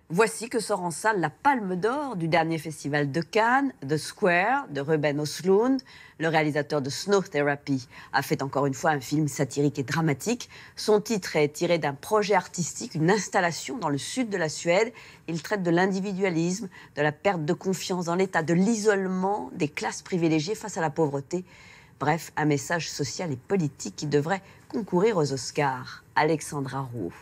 Voici que sort en salle la Palme d'Or du dernier festival de Cannes, The Square, de Ruben Östlund. Le réalisateur de Snow Therapy a fait encore une fois un film satirique et dramatique. Son titre est tiré d'un projet artistique, une installation dans le sud de la Suède. Il traite de l'individualisme, de la perte de confiance dans l'État, de l'isolement des classes privilégiées face à la pauvreté. Bref, un message social et politique qui devrait concourir aux Oscars. Alexandra Roux.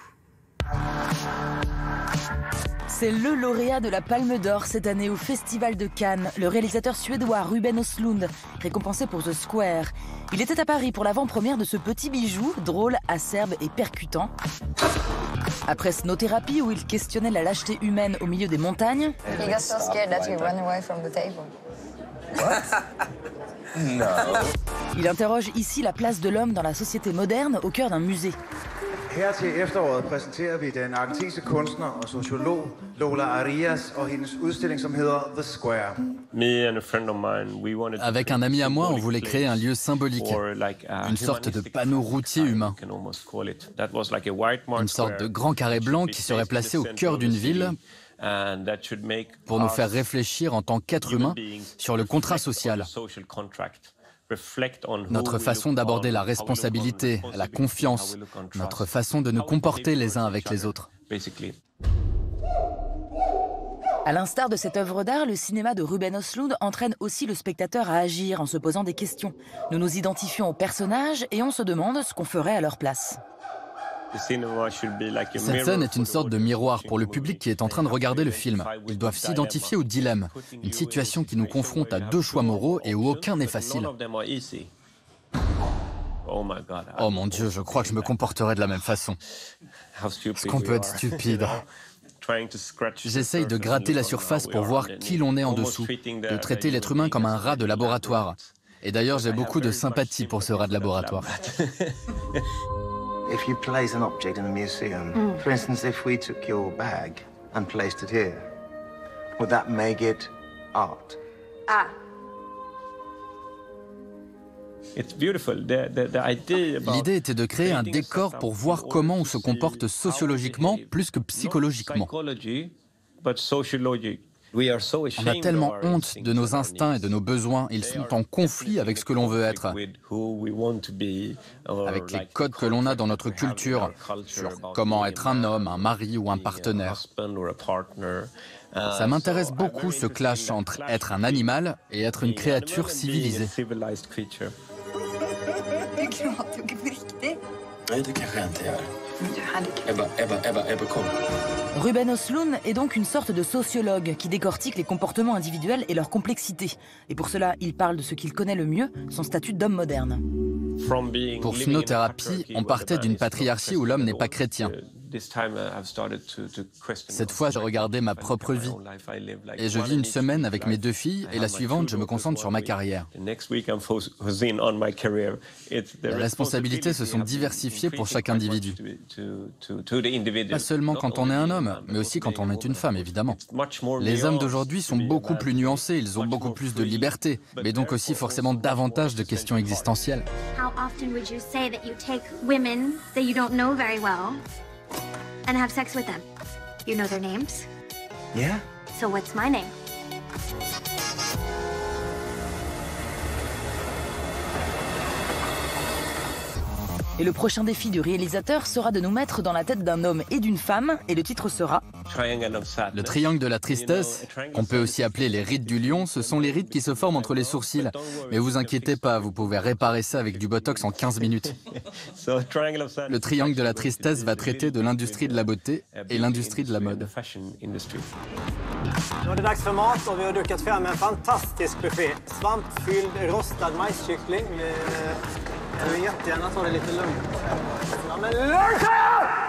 C'est le lauréat de la Palme d'Or cette année au Festival de Cannes, le réalisateur suédois Ruben Östlund, récompensé pour The Square. Il était à Paris pour l'avant-première de ce petit bijou, drôle, acerbe et percutant. Après Snow Therapy, où il questionnait la lâcheté humaine au milieu des montagnes, You got so scared that you ran away from the table. No. il interroge ici la place de l'homme dans la société moderne au cœur d'un musée. Her til efteråret præsenterer vi den argentinske kunstner og sociolog Lola Arias og hendes udstilling, som hedder The Square. Avec un ami à moi, on voulait créer un lieu symbolique, une sorte de panneau routier humain, une sorte de grand carré blanc qui serait placé au cœur d'une ville pour nous faire réfléchir en tant qu'êtres humains sur le contrat social. Notre façon d'aborder la responsabilité, la confiance, notre façon de nous comporter les uns avec les autres. À l'instar de cette œuvre d'art, le cinéma de Ruben Östlund entraîne aussi le spectateur à agir en se posant des questions. Nous nous identifions aux personnages et on se demande ce qu'on ferait à leur place. Cette scène est une sorte de miroir pour le public qui est en train de regarder le film. Ils doivent s'identifier au dilemme, une situation qui nous confronte à deux choix moraux et où aucun n'est facile. Oh mon Dieu, je crois que je me comporterai de la même façon. Est-ce qu'on peut être stupide? J'essaye de gratter la surface pour voir qui l'on est en dessous, de traiter l'être humain comme un rat de laboratoire. Et d'ailleurs, j'ai beaucoup de sympathie pour ce rat de laboratoire. If you place an object in a museum, for instance, if we took your bag and placed it here, would that make it art? Ah. L'idée était de créer un décor pour voir comment on se comporte sociologiquement plus que psychologiquement. On a tellement honte de nos instincts et de nos besoins. Ils sont en conflit avec ce que l'on veut être, avec les codes que l'on a dans notre culture, sur comment être un homme, un mari ou un partenaire. Ça m'intéresse beaucoup, ce clash entre être un animal et être une créature civilisée. Ruben Östlund est donc une sorte de sociologue qui décortique les comportements individuels et leur complexité. Et pour cela, il parle de ce qu'il connaît le mieux, son statut d'homme moderne. Pour Snow Therapy, on partait d'une patriarchie où l'homme n'est pas chrétien. Cette fois, j'ai regardé ma propre vie. Et je vis une semaine avec mes deux filles et la suivante, je me concentre sur ma carrière. Les responsabilités se sont diversifiées pour chaque individu. Pas seulement quand on est un homme, mais aussi quand on est une femme, évidemment. Les hommes d'aujourd'hui sont beaucoup plus nuancés, ils ont beaucoup plus de liberté, mais donc aussi forcément davantage de questions existentielles. How often would you say that you take women that you don't know very well and have sex with them? You know their names? Yeah. So what's my name? Et le prochain défi du réalisateur sera de nous mettre dans la tête d'un homme et d'une femme, et le titre sera Le triangle de la tristesse, qu'on peut aussi appeler les rides du lion, ce sont les rides qui se forment entre les sourcils. Mais vous inquiétez pas, vous pouvez réparer ça avec du botox en 15 minutes. Le triangle de la tristesse va traiter de l'industrie de la beauté et l'industrie de la mode. Nu är det dags för mat och vi har dukat fram en fantastisk buffé. Svampfylld rostad majskyckling. Jag vill jättegärna ta det lite lugnt. Ja, men lugnt!